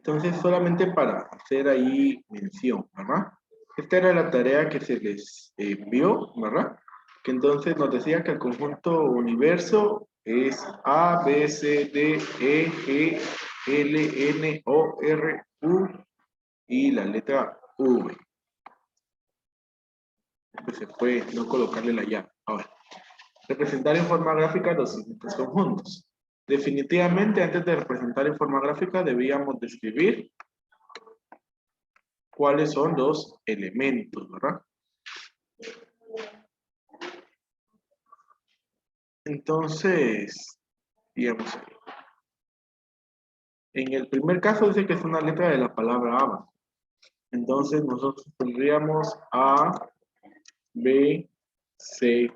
Entonces, solamente para hacer ahí mención, ¿verdad? Esta era la tarea que se les envió, ¿verdad? Que entonces nos decía que el conjunto universo es A, B, C, D, E, G, L, N, O, R, U y la letra V. Pues se puede no colocarle la llave. Ahora, representar en forma gráfica los siguientes conjuntos. Definitivamente, antes de representar en forma gráfica, debíamos describir cuáles son los elementos, ¿verdad? Entonces, digamos, en el primer caso dice que es una letra de la palabra ABA. Entonces nosotros tendríamos A, B, C,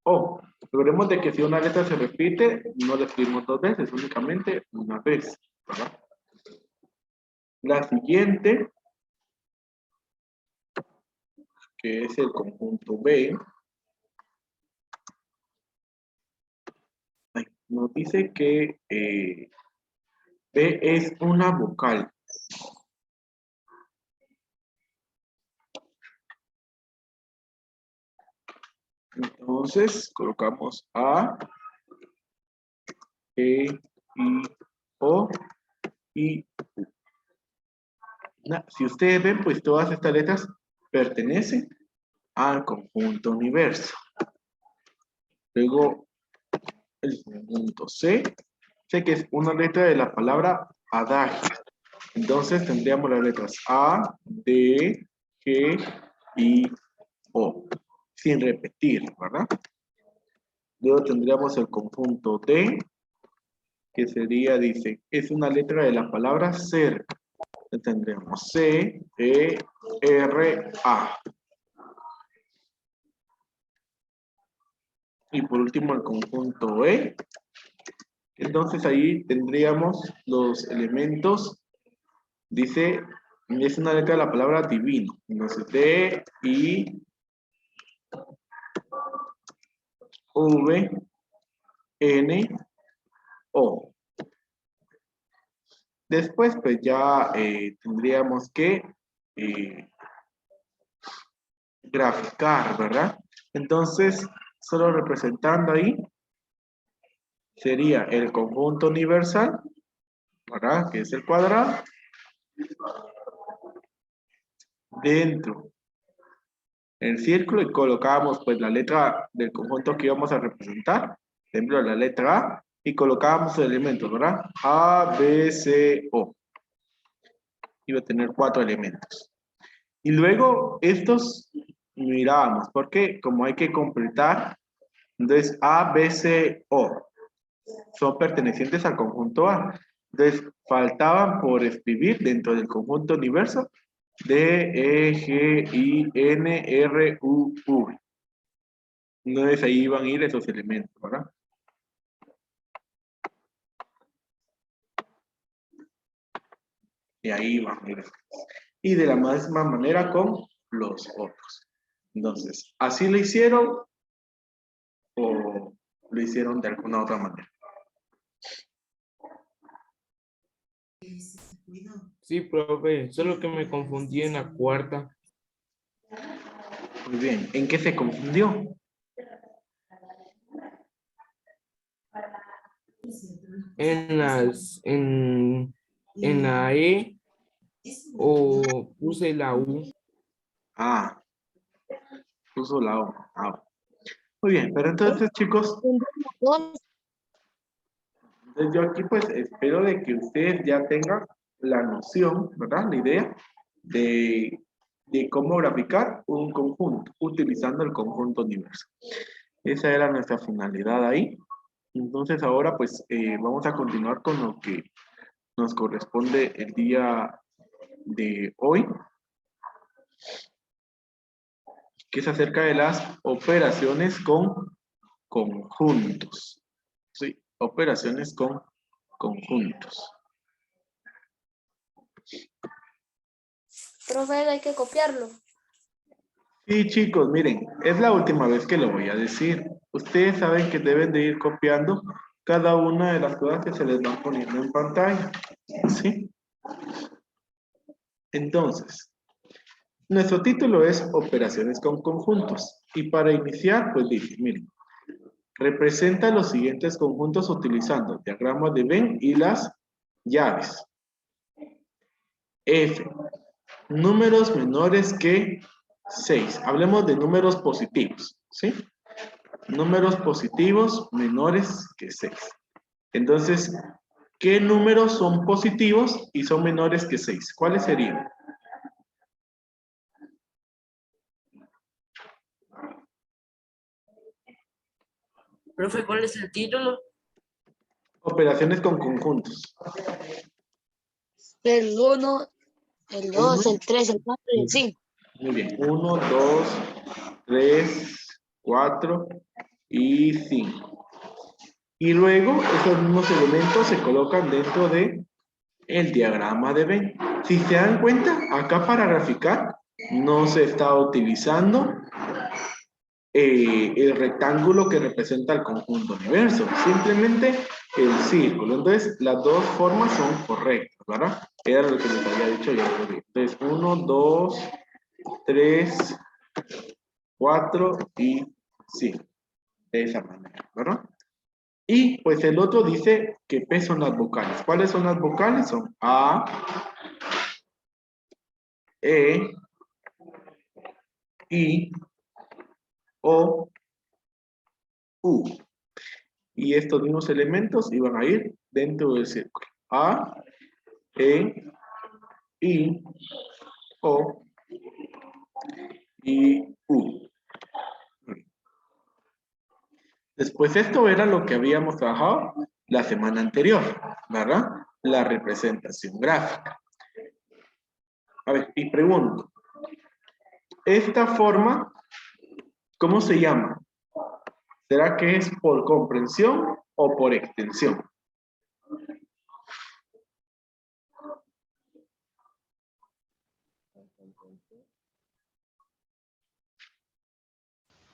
O. Recordemos de que si una letra se repite, no la escribimos dos veces, únicamente una vez, ¿verdad? La siguiente, que es el conjunto B, nos dice que B es una vocal. Entonces, colocamos A, E, I, O y U. Si ustedes ven, pues todas estas letras pertenecen al conjunto universo. Luego, el conjunto C, sé que es una letra de la palabra adagio. Entonces tendríamos las letras A, D, G, I, O, sin repetir, ¿verdad? Luego tendríamos el conjunto D, que sería, dice, es una letra de la palabra cerca. Tendríamos C, E, R, A. Y por último el conjunto E. Entonces ahí tendríamos los elementos, dice, es una letra de la palabra divino. Entonces D, I, V, N, O. Después pues ya tendríamos que graficar, ¿verdad? Entonces, solo representando ahí, sería el conjunto universal, ¿verdad? Que es el cuadrado. Dentro del círculo y colocábamos pues la letra del conjunto que íbamos a representar. Por ejemplo, la letra A. Y colocábamos elementos, ¿verdad? A, B, C, O. Iba a tener 4 elementos. Y luego estos mirábamos, porque como hay que completar, entonces A, B, C, O son pertenecientes al conjunto A. Entonces faltaban por escribir dentro del conjunto universo D, E, G, I, N, R, U, V. Entonces ahí iban a ir esos elementos, ¿verdad? Y ahí van a ir. Y de la misma manera con los otros. Entonces, ¿así lo hicieron o lo hicieron de alguna otra manera? Sí, profe, solo que me confundí en la cuarta. Muy bien, ¿en qué se confundió? En la E o puse la U. Ah, puso la O. Ah, muy bien, pero entonces, chicos, yo aquí pues espero de que ustedes ya tengan la noción, ¿verdad? La idea de cómo graficar un conjunto utilizando el conjunto universo. Esa era nuestra finalidad ahí. Entonces ahora pues vamos a continuar con lo que nos corresponde el día de hoy, que es acerca de las operaciones con conjuntos. Sí, operaciones con conjuntos. Profe, hay que copiarlo. Sí, chicos, miren, es la última vez que lo voy a decir. Ustedes saben que deben de ir copiando cada una de las cosas que se les van poniendo en pantalla. ¿Sí? Entonces, nuestro título es Operaciones con conjuntos. Y para iniciar, pues dice, miren, representa los siguientes conjuntos utilizando diagramas de Venn y las llaves. F. Números menores que 6. Hablemos de números positivos, ¿sí? Números positivos menores que 6. Entonces, ¿qué números son positivos y son menores que 6? ¿Cuáles serían? Profe, ¿cuál es el título? Operaciones con conjuntos. El 1, el 2, Uno. el 3, el 4 y el 5. Muy bien. 1, 2, 3, 4 y 5. Y luego esos mismos elementos se colocan dentro de el diagrama de Venn. Si se dan cuenta, acá para graficar no se está utilizando el rectángulo que representa el conjunto universo, simplemente el círculo. Entonces, las dos formas son correctas, ¿verdad? Era lo que les había dicho yo. Entonces, 1, 2, 3, 4 y 5. De esa manera, ¿verdad? Y pues el otro dice que P son las vocales. ¿Cuáles son las vocales? Son A, E, I, O, U. Y estos mismos elementos iban a ir dentro del círculo. A, E, I, O y U. Después esto era lo que habíamos trabajado la semana anterior, ¿verdad? La representación gráfica. A ver, y pregunto, esta forma, ¿cómo se llama? ¿Será que es por comprensión o por extensión?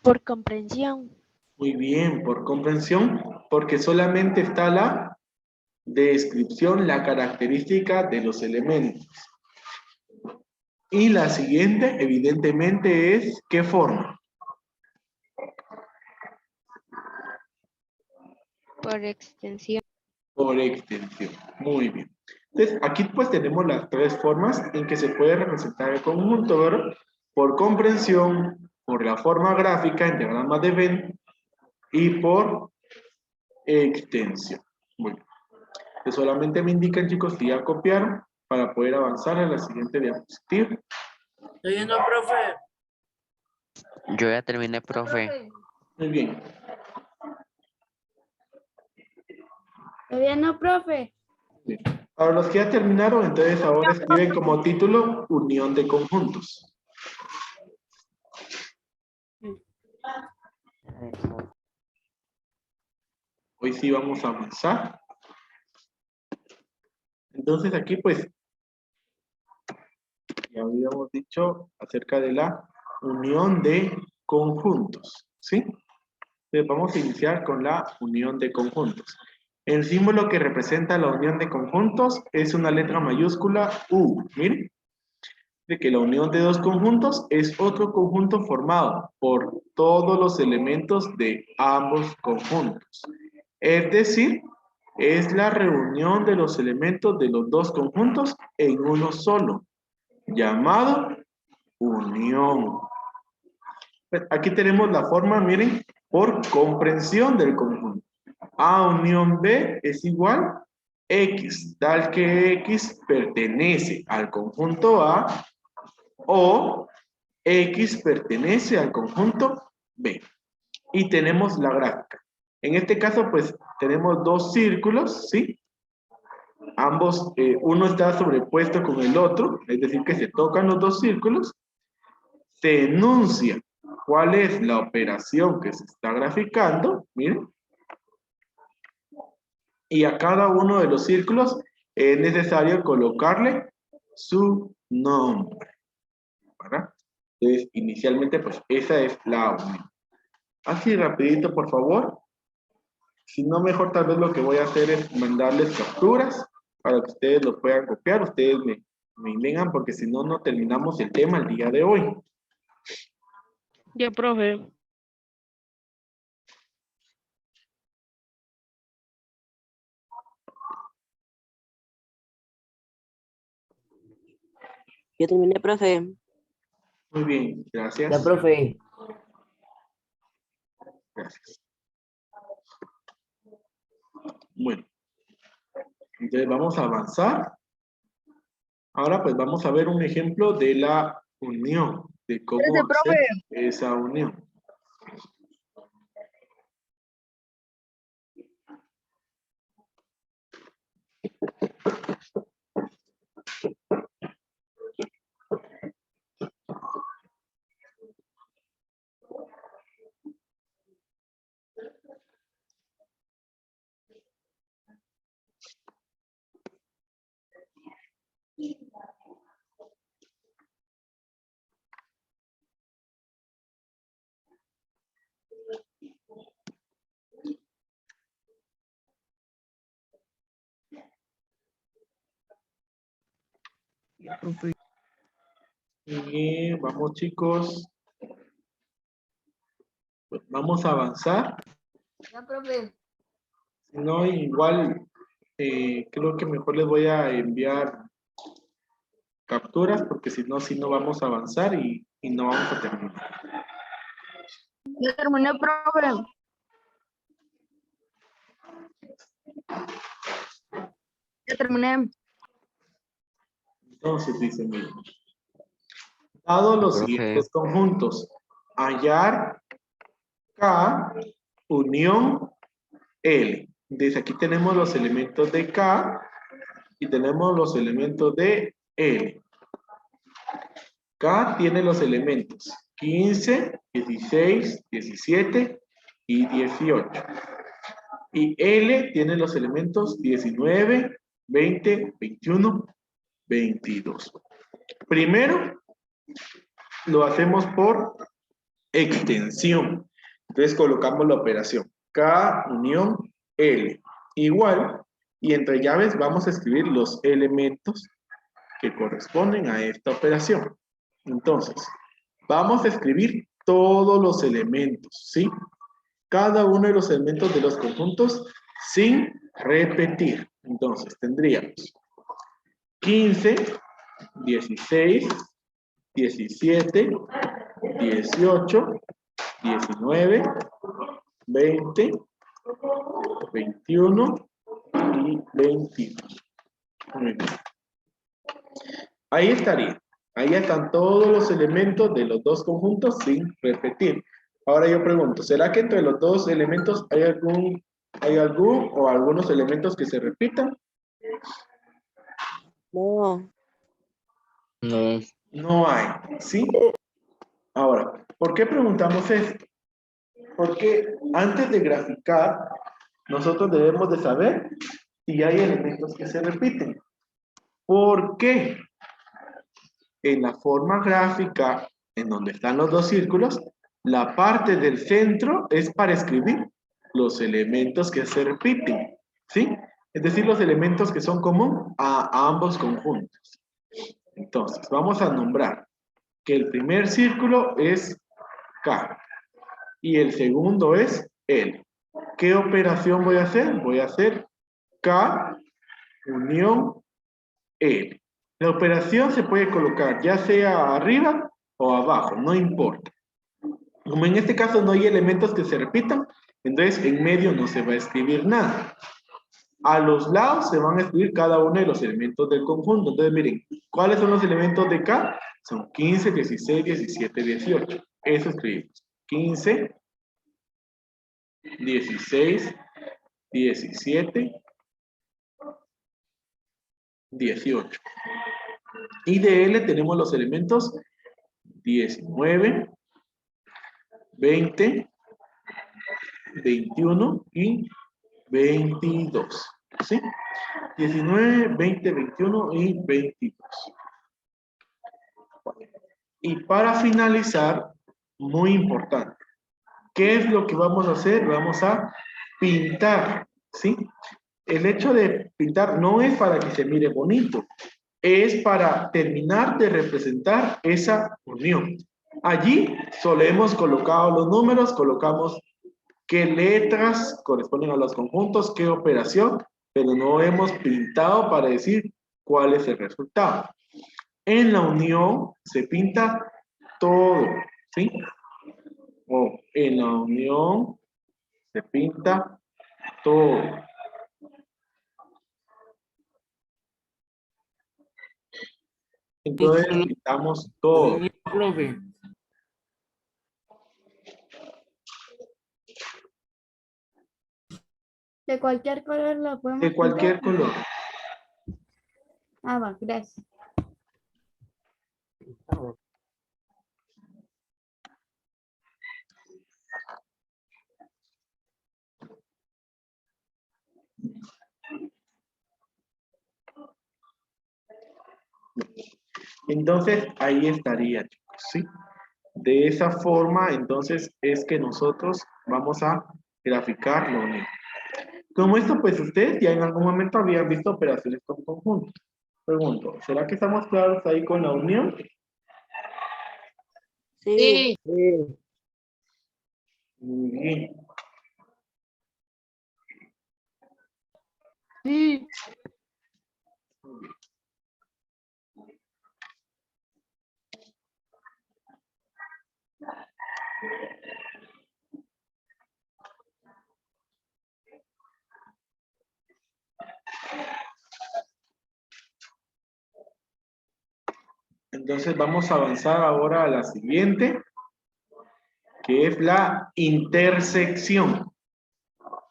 Por comprensión. Muy bien, por comprensión, porque solamente está la descripción, la característica de los elementos. Y la siguiente, evidentemente, es ¿qué forma? Por extensión. Por extensión. Muy bien. Entonces, aquí pues tenemos las tres formas en que se puede representar el conjunto, ¿verdad? Por comprensión, por la forma gráfica en diagramas de Venn y por extensión. Muy bien. Que solamente me indican, chicos, si ya copiaron para poder avanzar a la siguiente diapositiva. Estoy viendo, profe. Yo ya terminé, profe. Muy bien. Todavía no, profe. Bien. Para los que ya terminaron, entonces ahora escriben como título Unión de conjuntos. Hoy sí vamos a avanzar. Entonces aquí pues ya habíamos dicho acerca de la unión de conjuntos, ¿sí? Entonces vamos a iniciar con la unión de conjuntos. El símbolo que representa la unión de conjuntos es una letra mayúscula U. Miren, de que la unión de dos conjuntos es otro conjunto formado por todos los elementos de ambos conjuntos. Es decir, es la reunión de los elementos de los dos conjuntos en uno solo, llamado unión. Pues aquí tenemos la forma, miren, por comprensión del conjunto. A unión B es igual X, tal que X pertenece al conjunto A o X pertenece al conjunto B. Y tenemos la gráfica. En este caso, pues, tenemos dos círculos, ¿sí? Ambos, uno está sobrepuesto con el otro, es decir, que se tocan los dos círculos. Se enuncia cuál es la operación que se está graficando, miren. Y a cada uno de los círculos es necesario colocarle su nombre, ¿verdad? Entonces, inicialmente, pues, esa es la unión. Así rapidito, por favor. Si no, mejor tal vez lo que voy a hacer es mandarles capturas para que ustedes los puedan copiar, ustedes me indican, porque si no, no terminamos el tema el día de hoy. Ya, profe. Yo terminé, profe. Muy bien, gracias. Ya, profe. Gracias. Bueno, entonces vamos a avanzar. Ahora pues vamos a ver un ejemplo de la unión, de cómo hacer esa unión. Y vamos, chicos. Pues vamos a avanzar. Ya, profe. Si no, igual creo que mejor les voy a enviar capturas, porque si no vamos a avanzar y no vamos a terminar. Ya terminé, profe. Ya terminé. Entonces dice, miren, dado los Profe. siguientes conjuntos, hallar K unión L. Desde aquí tenemos los elementos de K y tenemos los elementos de L. K tiene los elementos 15, 16, 17 y 18. Y L tiene los elementos 19, 20, 21, 22. Primero, lo hacemos por extensión. Entonces colocamos la operación K unión L igual, y entre llaves vamos a escribir los elementos que corresponden a esta operación. Entonces, vamos a escribir todos los elementos, ¿sí? Cada uno de los elementos de los conjuntos sin repetir. Entonces, tendríamos 15, 16, 17, 18, 19, 20, 21 y 22. Muy bien. Ahí estaría. Ahí están todos los elementos de los dos conjuntos sin repetir. Ahora yo pregunto, ¿será que entre los dos elementos hay algún o algunos elementos que se repitan? No. No. No hay, ¿sí? Ahora, ¿por qué preguntamos esto? Porque antes de graficar, nosotros debemos de saber si hay elementos que se repiten. ¿Por qué? En la forma gráfica, en donde están los dos círculos, la parte del centro es para escribir los elementos que se repiten, ¿sí? Es decir, los elementos que son común a ambos conjuntos. Entonces, vamos a nombrar que el primer círculo es K y el segundo es L. ¿Qué operación voy a hacer? Voy a hacer K unión L. La operación se puede colocar ya sea arriba o abajo, no importa. Como en este caso no hay elementos que se repitan, entonces en medio no se va a escribir nada. A los lados se van a escribir cada uno de los elementos del conjunto. Entonces miren, ¿cuáles son los elementos de K? Son 15, 16, 17, 18. Eso escribimos. 15, 16, 17, 18. Y de L tenemos los elementos 19, 20, 21 y 22. ¿Sí? 19, 20, 21 y 22. Y para finalizar, muy importante, ¿qué es lo que vamos a hacer? Vamos a pintar, ¿sí? el hecho de pintar no es para que se mire bonito, es para terminar de representar esa unión. Allí solo hemos colocado los números, colocamos qué letras corresponden a los conjuntos, qué operación, pero no hemos pintado para decir cuál es el resultado. En la unión se pinta todo, ¿sí? O en la unión se pinta todo. Entonces pintamos todo. Profe. De cualquier color lo podemos De cualquier pintar. color. Ah, va, gracias. Entonces, ahí estaría, chicos, ¿sí? De esa forma, entonces, es que nosotros vamos a graficar la unión. Como esto, pues ustedes ya en algún momento habían visto operaciones con conjuntos. Pregunto, ¿será que estamos claros ahí con la unión? Sí. Muy bien. Sí. Entonces vamos a avanzar ahora a la siguiente, que es la intersección.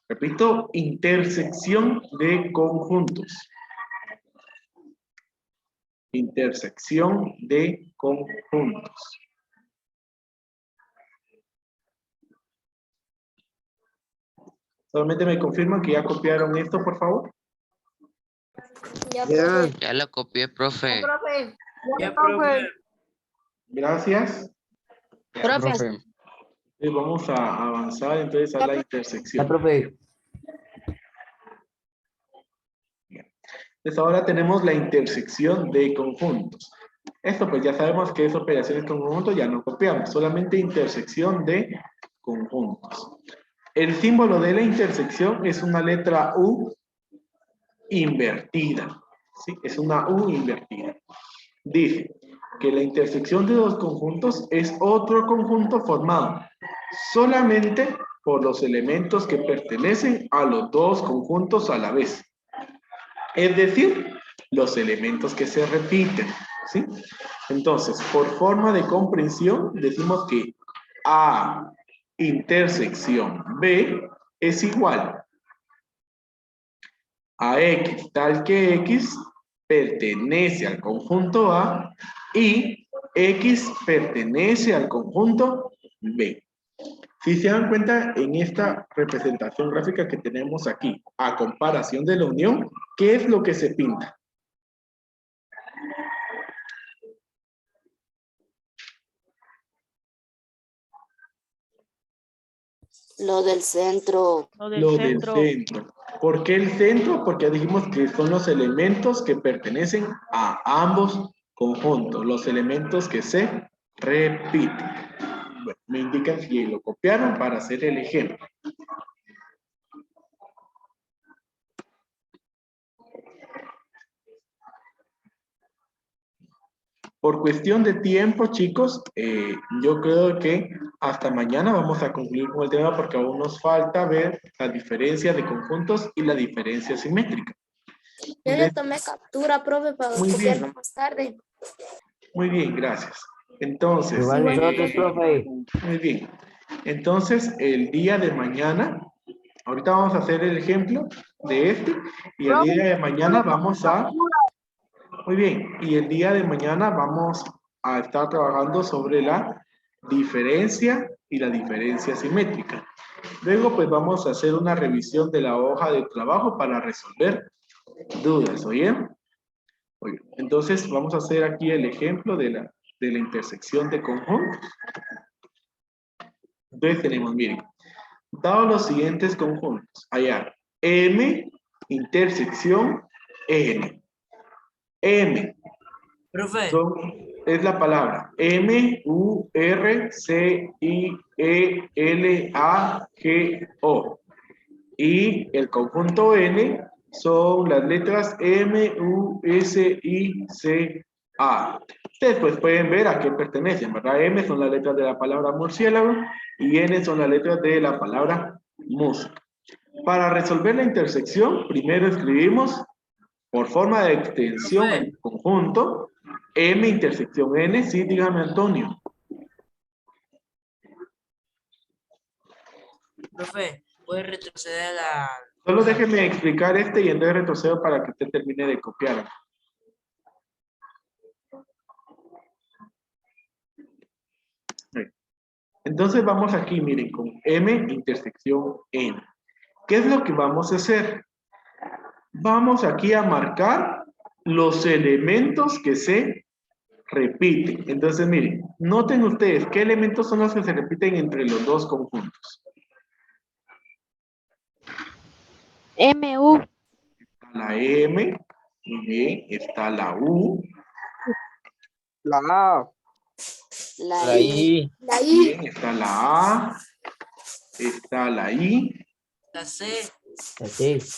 Repito, intersección de conjuntos. Intersección de conjuntos. Solamente me confirman que ya copiaron esto, por favor. Ya, profe. Ya lo copié, profe. Profe. Ya, profe. Gracias. Profe. Y vamos a avanzar entonces a la intersección. profe. Entonces ahora tenemos la intersección de conjuntos. Esto pues ya sabemos que es operaciones con conjuntos, ya no copiamos, solamente intersección de conjuntos. El símbolo de la intersección es una letra U invertida. ¿Sí? Es una U invertida. Dice que la intersección de dos conjuntos es otro conjunto formado solamente por los elementos que pertenecen a los dos conjuntos a la vez. Es decir, los elementos que se repiten, ¿sí? Entonces, por forma de comprensión, decimos que A intersección B es igual a X, tal que X pertenece al conjunto A y X pertenece al conjunto B. Si se dan cuenta en esta representación gráfica que tenemos aquí, a comparación de la unión, ¿qué es lo que se pinta? Lo del centro. Lo del Lo centro. del centro. ¿Por qué el centro? Porque dijimos que son los elementos que pertenecen a ambos conjuntos, los elementos que se repiten. Bueno, me indican si lo copiaron para hacer el ejemplo. Por cuestión de tiempo, chicos, yo creo que hasta mañana vamos a concluir con el tema porque aún nos falta ver la diferencia de conjuntos y la diferencia simétrica. Yo le tomé captura, profe, para Muy copiarlo bien. más tarde. Muy bien, gracias. Entonces, Igual nosotros, profe. muy bien. Entonces, el día de mañana, ahorita vamos a hacer el ejemplo de este, y el día de mañana vamos a... Muy bien, y el día de mañana vamos a estar trabajando sobre la diferencia y la diferencia simétrica. Luego, pues vamos a hacer una revisión de la hoja de trabajo para resolver dudas, ¿oyen? Oye, entonces vamos a hacer aquí el ejemplo de la intersección de conjuntos. Entonces tenemos, miren, dado los siguientes conjuntos, allá M intersección N. M. Profe, Es la palabra M-U-R-C-I-E-L-A-G-O. Y el conjunto N son las letras M-U-S-I-C-A. Ustedes pues pueden ver a qué pertenecen, ¿verdad? M son las letras de la palabra murciélago y N son las letras de la palabra música. Para resolver la intersección, primero escribimos por forma de extensión el conjunto M intersección N. Sí, dígame, Antonio. profe, ¿puede retroceder a la... Solo déjeme explicar este y entonces retrocedo para que usted termine de copiar. Entonces vamos aquí, miren, con M intersección N. ¿Qué es lo que vamos a hacer? Vamos aquí a marcar los elementos que se repiten. Entonces, miren, noten ustedes qué elementos son los que se repiten entre los dos conjuntos. MU. La M, muy bien, está la U, La A. La I. La muy I. bien, está la A, está la I, La C,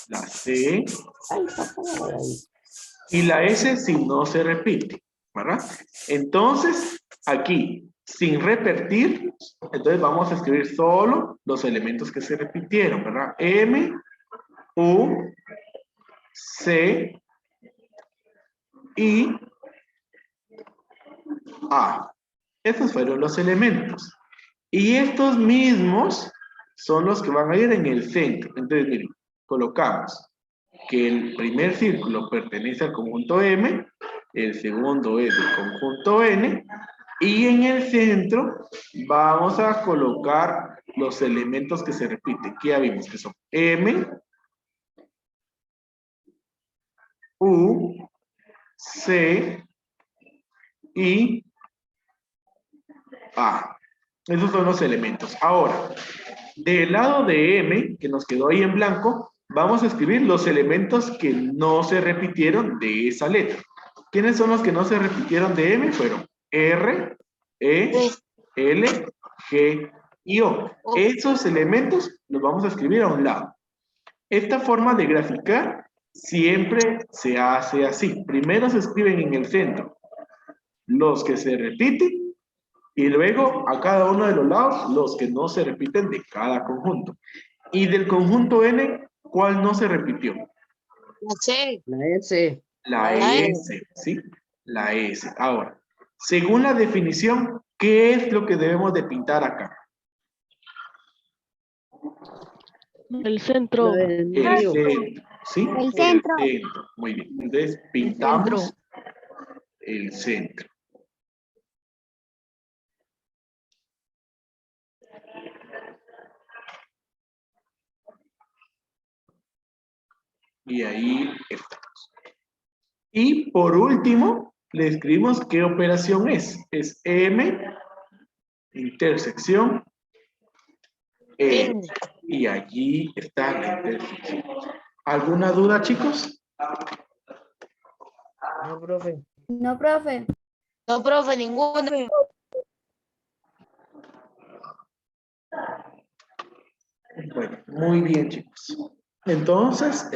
la C y la S si no se repite, ¿verdad? Entonces, aquí, sin repetir, entonces vamos a escribir solo los elementos que se repitieron, ¿verdad? M, U, C, I, A. Estos fueron los elementos. Y estos mismos son los que van a ir en el centro. Entonces, miren, colocamos que el primer círculo pertenece al conjunto M, el segundo es del conjunto N, y en el centro vamos a colocar los elementos que se repiten. Que ya vimos que son M, U, C, I, A. Esos son los elementos. Ahora, del lado de M, que nos quedó ahí en blanco, vamos a escribir los elementos que no se repitieron de esa letra. ¿Quiénes son los que no se repitieron de M? Fueron R, E, L, G y O. Esos elementos los vamos a escribir a un lado. Esta forma de graficar siempre se hace así. Primero se escriben en el centro los que se repiten y luego a cada uno de los lados los que no se repiten de cada conjunto. Y del conjunto N, ¿cuál no se repitió? La C. La S. La La S, ¿sí? La S. Ahora, según la definición, ¿qué es lo que debemos de pintar acá? El centro. La del El medio. centro, ¿sí? El centro. El centro. Muy bien. Entonces, pintamos el centro. Y ahí estamos. Y por último, le escribimos qué operación es. Es M, intersección, N. Y allí está la intersección. ¿Alguna duda, chicos? no, profe. No, profe. No, profe, ninguno. Bueno, muy bien, chicos. Entonces,